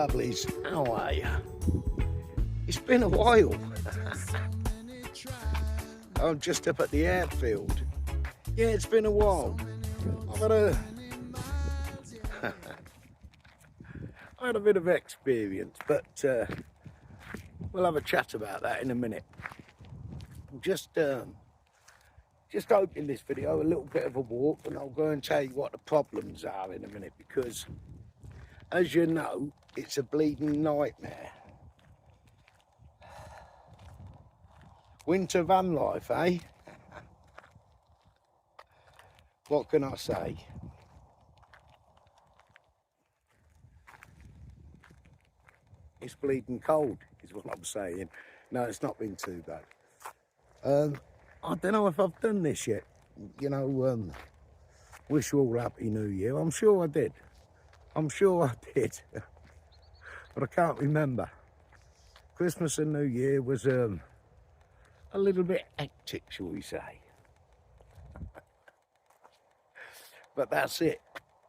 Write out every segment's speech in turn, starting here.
lovelies, how are you? It's been a while. I'm just up at the airfield. Yeah, it's been a while. I had a bit of experience, but we'll have a chat about that in a minute. Just opening this video, a little bit of a walk, and I'll go and tell you what the problems are in a minute, because as you know, it's a bleeding nightmare. Winter van life, eh? What can I say? It's bleeding cold, is what I'm saying. No, it's not been too bad. I don't know if I've done this yet. You know, wish you all happy New Year. I'm sure I did. I'm sure I did. But I can't remember. Christmas and New Year was a little bit hectic, shall we say. But that's it.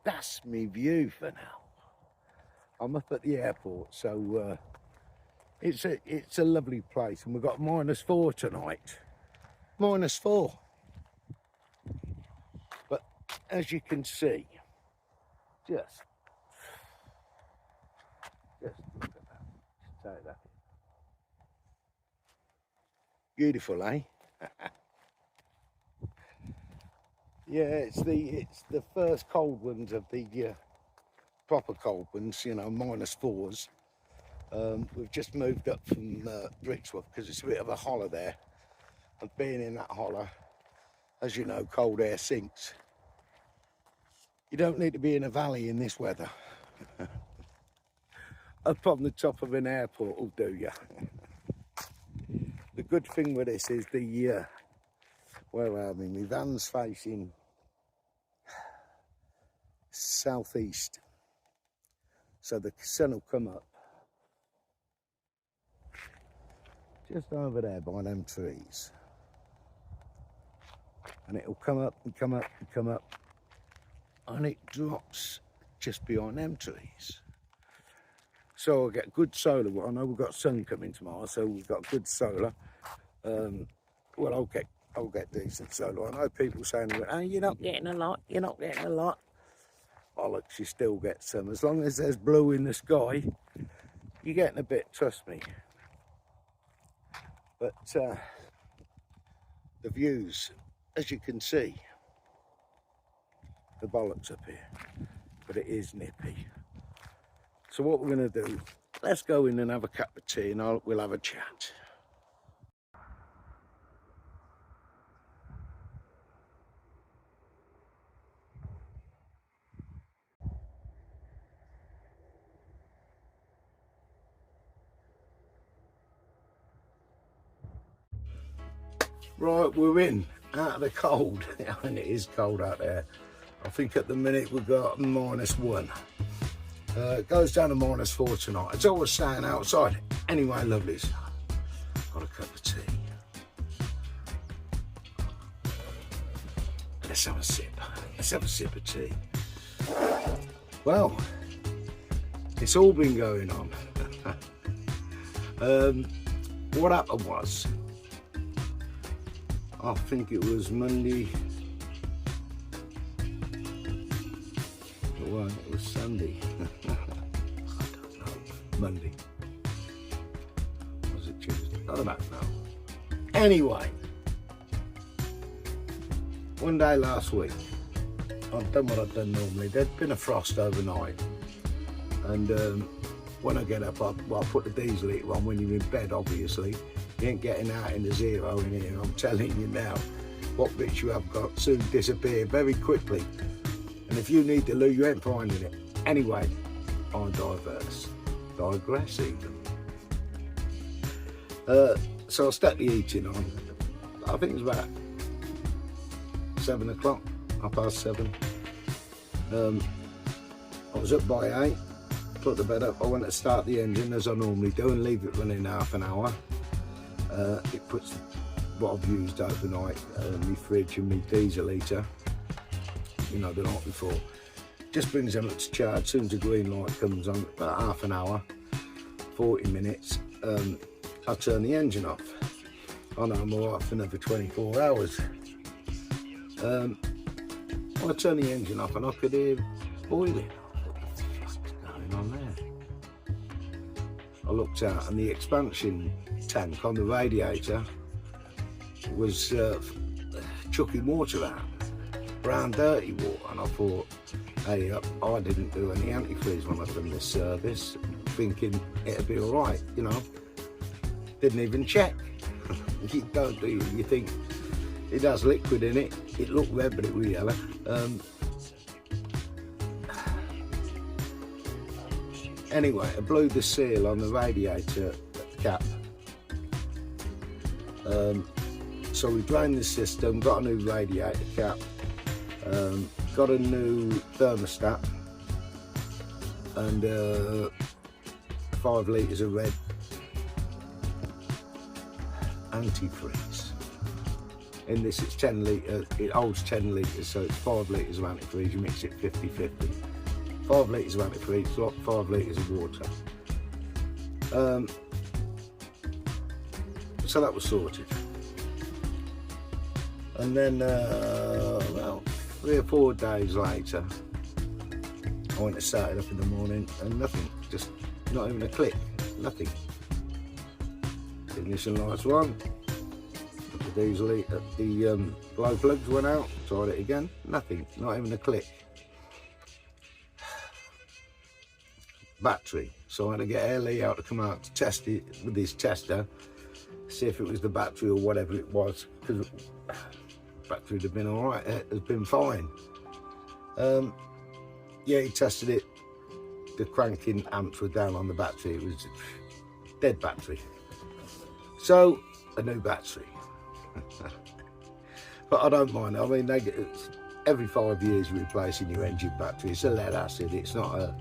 That's me view for now. I'm up at the airport, so it's a lovely place, and we've got -4 tonight. -4. But as you can see, just look at that. Just take that. Beautiful, eh? Yeah, it's the first cold ones of the proper cold ones, you know, -4s. We've just moved up from Brixworth because it's a bit of a hollow there, and being in that hollow, as you know, cold air sinks. You don't need to be in a valley in this weather. Up on the top of an airport will do you. The good thing with this is the where are we? My van's facing southeast, so the sun will come up just over there by them trees, and it'll come up and come up and come up, and it drops just behind them trees. So I'll get good solar. Well, I know we've got sun coming tomorrow, so we've got good solar. Well, I'll get decent solar. I know people saying, "Oh, you're not getting a lot. You're not getting a lot." Bollocks, you still get some. As long as there's blue in the sky, you're getting a bit. Trust me. But the views, as you can see, the bollocks up here. But it is nippy. So what we're going to do, let's go in and have a cup of tea, and we'll have a chat. Right, we're in, out of the cold, and it is cold out there. I think at the minute we've got -1. It goes down to -4 tonight. It's always staying outside. Anyway, lovelies, got a cup of tea. Let's have a sip. Let's have a sip of tea. Well, it's all been going on. What happened was, I think it was Monday. It was Sunday. I don't know. Monday. Was it Tuesday? I don't know. Anyway, one day last week, I've done what I've done normally. There'd been a frost overnight, and when I get up, I put the diesel heater on. When you're in bed, obviously, you ain't getting out in the zero in here. I'm telling you now, what bits you have got soon disappear very quickly. And if you need the loo, you ain't finding it. Anyway, I digress even. So I stuck the heating on. I think it was about 7 o'clock, 7:30. I was up by 8, put the bed up. I went to start the engine as I normally do and leave it running half an hour. It puts what I've used overnight, my fridge and my diesel heater, you know, the night before. just brings them up to charge. As soon as the green light comes on, about half an hour, 40 minutes, I turn the engine off. I know I'm all right for another 24 hours. I turned the engine off and I could hear boiling. What the fuck's going on there? I looked out and the expansion tank on the radiator was chucking water out, brown dirty water, and I thought, hey, I didn't do any antifreeze when I done this service, thinking it'd be all right, you know. Didn't even check. You don't, do you? You think it has liquid in it. It looked red, but it was yellow. Anyway, I blew the seal on the radiator cap. So we drained the system, got a new radiator cap, got a new thermostat, and 5 litres of red antifreeze. In this it's 10 litre, it holds 10 litres, so it's 5 litres of antifreeze. You mix it 50-50. 5 litres of antifreeze, 5 litres of water. So that was sorted. And then, well, 3 or 4 days later, I went to start it up in the morning and nothing, just not even a click, nothing. Ignition lights were on, the diesel, the glow plugs went out, tried it again, nothing, not even a click. Battery, so I had to get Air Lee out to come out to test it with his tester, see if it was the battery or whatever it was, because battery would have been all right, it has been fine. Yeah, he tested it, the cranking amps were down on the battery, it was dead battery. So, a new battery. But I don't mind, I mean, every 5 years you're replacing your engine battery. It's a lead acid, it's not a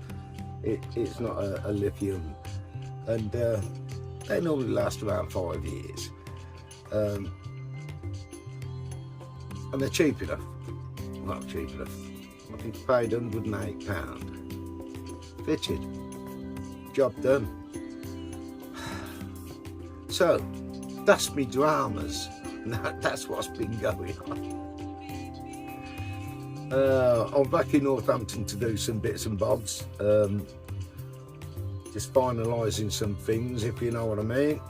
lithium, and they normally last around 5 years. And they're cheap enough. Not cheap enough. I think I paid £108. Fitted. Job done. So, that's me dramas. That's what's been going on. I'm back in Northampton to do some bits and bobs. Just finalising some things, if you know what I mean.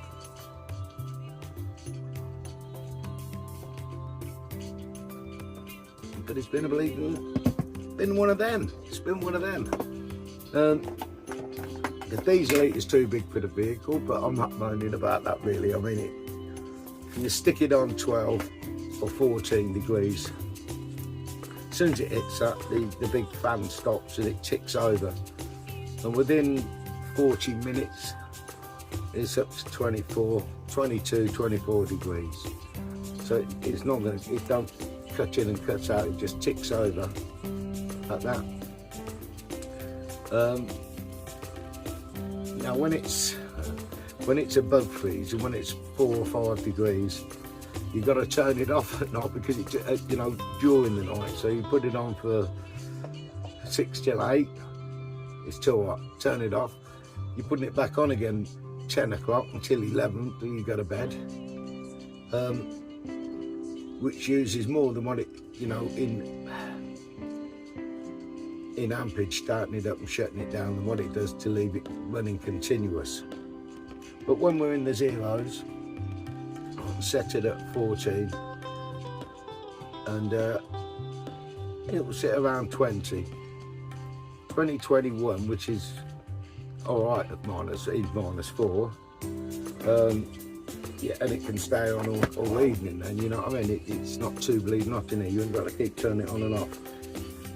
But it's been been one of them. It's been one of them. The diesel heat is too big for the vehicle, but I'm not moaning about that really. I mean, you stick it on 12 or 14 degrees. As soon as it hits that, the big fan stops and it ticks over. And within 40 minutes, it's up to 22, 24 degrees. So it's not going to, it don't cut in and cut out, it just ticks over like that. Now when it's above freeze and when it's 4 or 5 degrees, you've got to turn it off at night because it's, you know, during the night. So you put it on for 6 till 8, it's too hot, turn it off. You're putting it back on again 10 o'clock until 11 till you go to bed, which uses more than what it, you know, in ampage, starting it up and shutting it down, than what it does to leave it running continuous. But when we're in the zeros, I'll set it at 14 and it will sit around 20, 21, which is all right at -4. Yeah, and it can stay on all evening then, you know what I mean? It's not too bleeding hot in here, you ain't got to keep turning it on and off.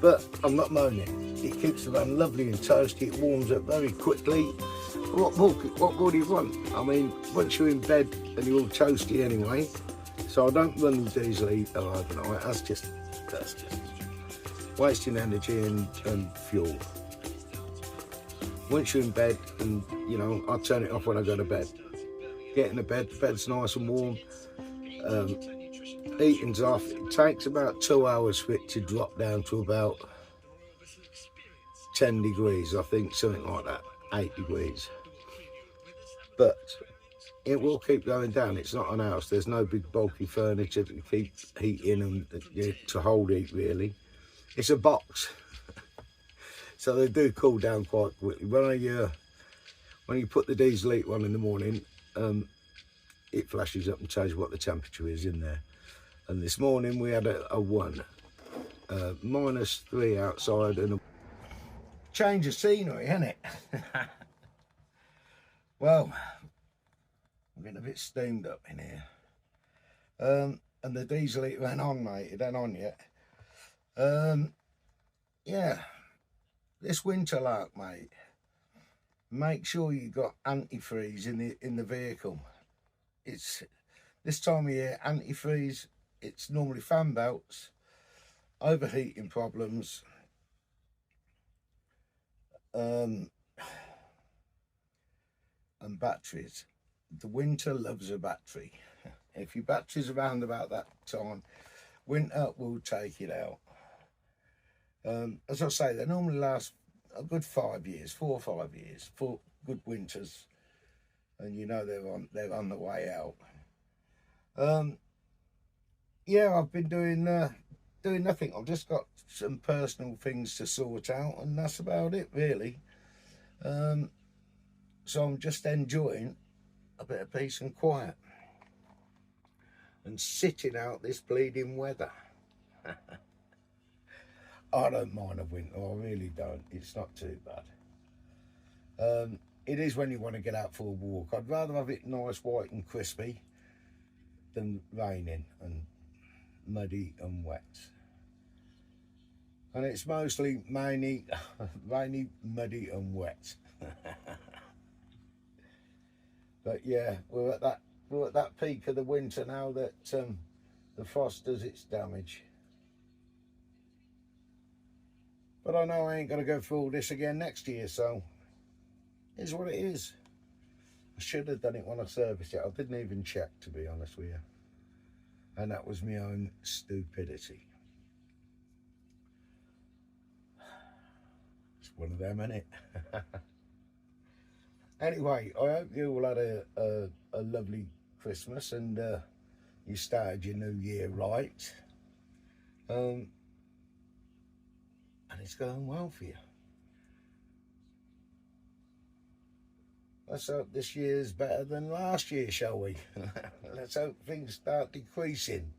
But I'm not moaning. It keeps the van lovely and toasty, it warms up very quickly. What more do you want? I mean, once you're in bed and you're all toasty anyway, so I don't run the diesel heater overnight, that's just wasting energy and fuel. Once you're in bed, and you know, I turn it off when I go to bed. Get in the bed, the bed's nice and warm, heating's off. It takes about 2 hours for it to drop down to about 10 degrees, I think, something like that, 8 degrees. But it will keep going down. It's not an house. There's no big bulky furniture to keep heating and to hold heat, really. It's a box. So they do cool down quite quickly. When you put the diesel heat on in the morning, it flashes up and tells you what the temperature is in there. And this morning we had a 1, -3 outside, and a change of scenery, isn't it? Well, I'm getting a bit steamed up in here. And the diesel heat went on, mate. It ain't on yet. Yeah, this winter lark, mate. Make sure you got antifreeze in the vehicle. It's this time of year, antifreeze. It's normally fan belts, overheating problems, and batteries. The winter loves a battery. If your battery's around about that time, winter will take it out. As I say, they normally last a good 5 years, 4 or 5 years, 4 good winters, and you know they're on the way out. Yeah, I've been doing nothing. I've just got some personal things to sort out, and that's about it, really. So I'm just enjoying a bit of peace and quiet and sitting out this bleeding weather. I don't mind a winter, I really don't. It's not too bad. It is when you want to get out for a walk. I'd rather have it nice, white and crispy than raining and muddy and wet. And it's mostly rainy, muddy and wet. But yeah, we're at that peak of the winter now that the frost does its damage. But I know I ain't going to go through all this again next year, so it's what it is. I should have done it when I serviced it. I didn't even check, to be honest with you. And that was my own stupidity. It's one of them, innit? Anyway, I hope you all had a lovely Christmas and you started your new year right. And it's going well for you. Let's hope this year's better than last year, shall we? Let's hope things start decreasing.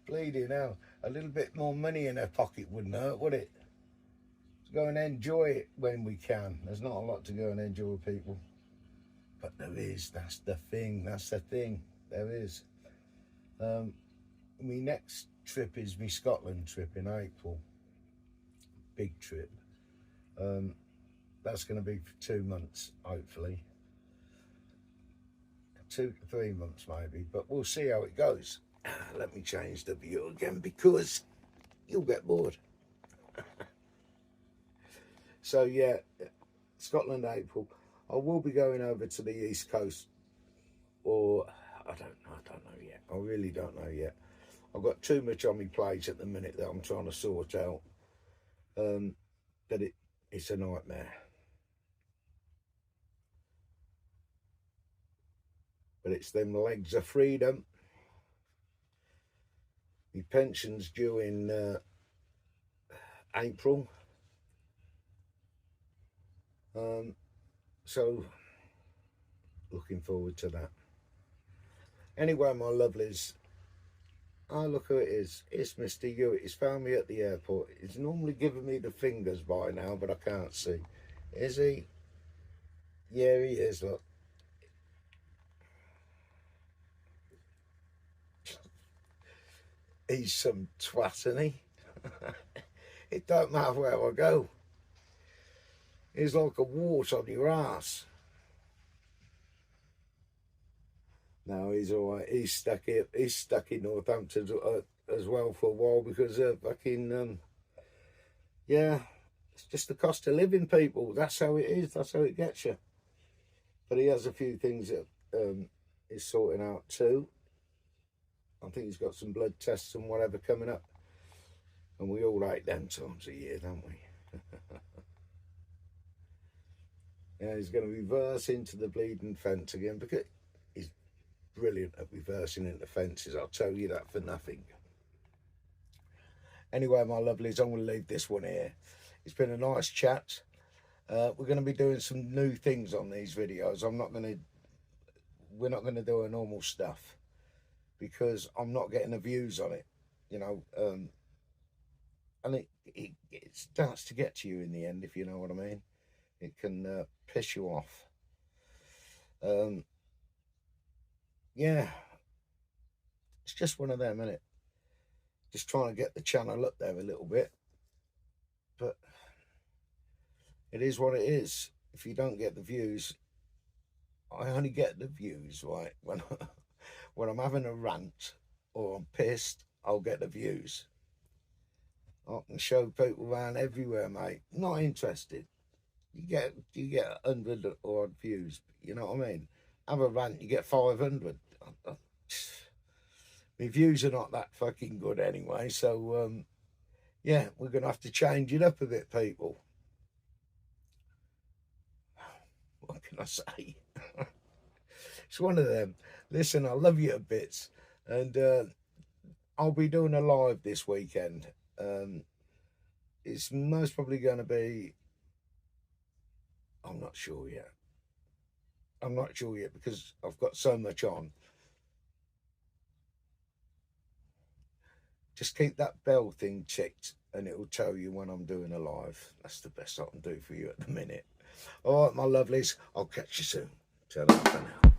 Bleeding out. A little bit more money in her pocket wouldn't hurt, would it? To go and enjoy it when we can. There's not a lot to go and enjoy, people. But there is. That's the thing. There is. My next trip is my Scotland trip in April. Big trip. That's going to be for 2 months, hopefully. 2 to 3 months maybe, but we'll see how it goes. Let me change the view again because you'll get bored. So yeah, Scotland, April. I will be going over to the East Coast, or I don't know yet. I really don't know yet. I've got too much on my plate at the minute that I'm trying to sort out. That it's a nightmare. But it's them legs of freedom. My pension's due in April. So looking forward to that. Anyway, my lovelies, oh, look who it is. It's Mr. Hewitt. He's found me at the airport. He's normally giving me the fingers by now, but I can't see. Is he? Yeah, he is, look. He's some twat, isn't he? It don't matter where I go. He's like a wart on your ass. No, he's all right. He's stuck here. He's stuck in Northampton as well for a while because fucking yeah, it's just the cost of living, people. That's how it is. That's how it gets you. But he has a few things that he's sorting out too. I think he's got some blood tests and whatever coming up. And we all hate them times of year, don't we? Yeah, he's going to reverse into the bleeding fence again, because he's brilliant at reversing into fences. I'll tell you that for nothing. Anyway, my lovelies, I'm going to leave this one here. It's been a nice chat. We're going to be doing some new things on these videos. We're not going to do our normal stuff, because I'm not getting the views on it, you know. And it starts to get to you in the end, if you know what I mean. It can piss you off. Yeah, it's just one of them, isn't it? Just trying to get the channel up there a little bit, but it is what it is. If you don't get the views, I only get the views right when when I'm having a rant or I'm pissed. I'll get the views. I can show people around everywhere, mate. Not interested. You get 100 odd views. You know what I mean? Have a rant, you get 500. My views are not that fucking good anyway. So yeah, we're gonna have to change it up a bit, people. What can I say? It's one of them. Listen, I love you a bit, and I'll be doing a live this weekend. It's most probably going to be, I'm not sure yet. I'm not sure yet, because I've got so much on. Just keep that bell thing checked, and it will tell you when I'm doing a live. That's the best I can do for you at the minute. All right, my lovelies, I'll catch you soon. Ta-ra for now.